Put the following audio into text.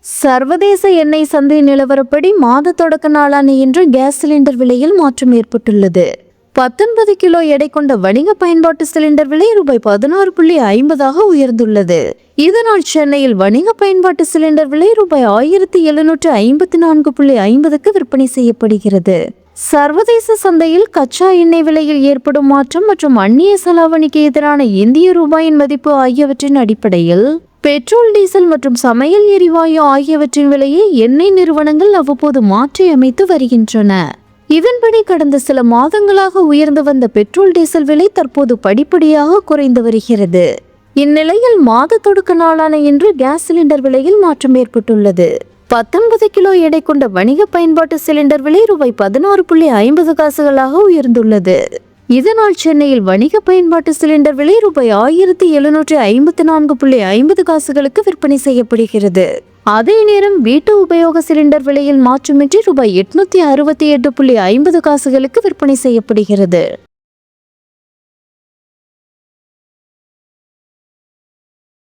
சர்வதேச எண்ணெய் சந்தை நிலவரப்படி மாத தொடக்க நாளான இன்று கேஸ் சிலிண்டர் விலையில் மாற்றம் ஏற்பட்டுள்ளது. 19 கிலோ எடை கொண்ட வணிக பயன்பாட்டு சிலிண்டர் விலை ரூபாய் 16.50 உயர்ந்துள்ளது. இதனால் சென்னையில் வணிக பயன்பாட்டு சிலிண்டர் விலை ரூபாய் 1754.50 விற்பனை செய்யப்படுகிறது. சர்வதேச சந்தையில் கச்சா எண்ணெய் விலையில் ஏற்படும் மாற்றம் மற்றும் அந்நிய செலாவணிக்கு எதிரான இந்திய ரூபாயின் மதிப்பு ஆகியவற்றின் அடிப்படையில் பெட்ரோல், டீசல் மற்றும் சமையல் எரிவாயு ஆகியவற்றின் விலையை எண்ணெய் நிறுவனங்கள் அவ்வப்போது மாற்றி அமைத்து வருகின்றன. இதன்படி கடந்த சில மாதங்களாக உயர்ந்து வந்த பெட்ரோல், டீசல் விலை தற்போது படிப்படியாக குறைந்து வருகிறது. இந்நிலையில் மாத தொடக்க நாளான இன்று கேஸ் சிலிண்டர் விலையில் மாற்றம் ஏற்பட்டுள்ளது. 19 கிலோ எடை கொண்ட வணிக பயன்பாட்டு சிலிண்டர் விலை ரூபாய் 16.50 உயர்ந்துள்ளது. இதனால் சென்னையில் வணிக பயன்பாட்டு சிலிண்டர் விலை ரூபாய் 1754.50 விற்பனை செய்யப்படுகிறது. அதே நேரம் வீட்டு உபயோக சிலிண்டர் விலையில் மாற்றமின்றி ரூபாய் 868.50 விற்பனை செய்யப்படுகிறது.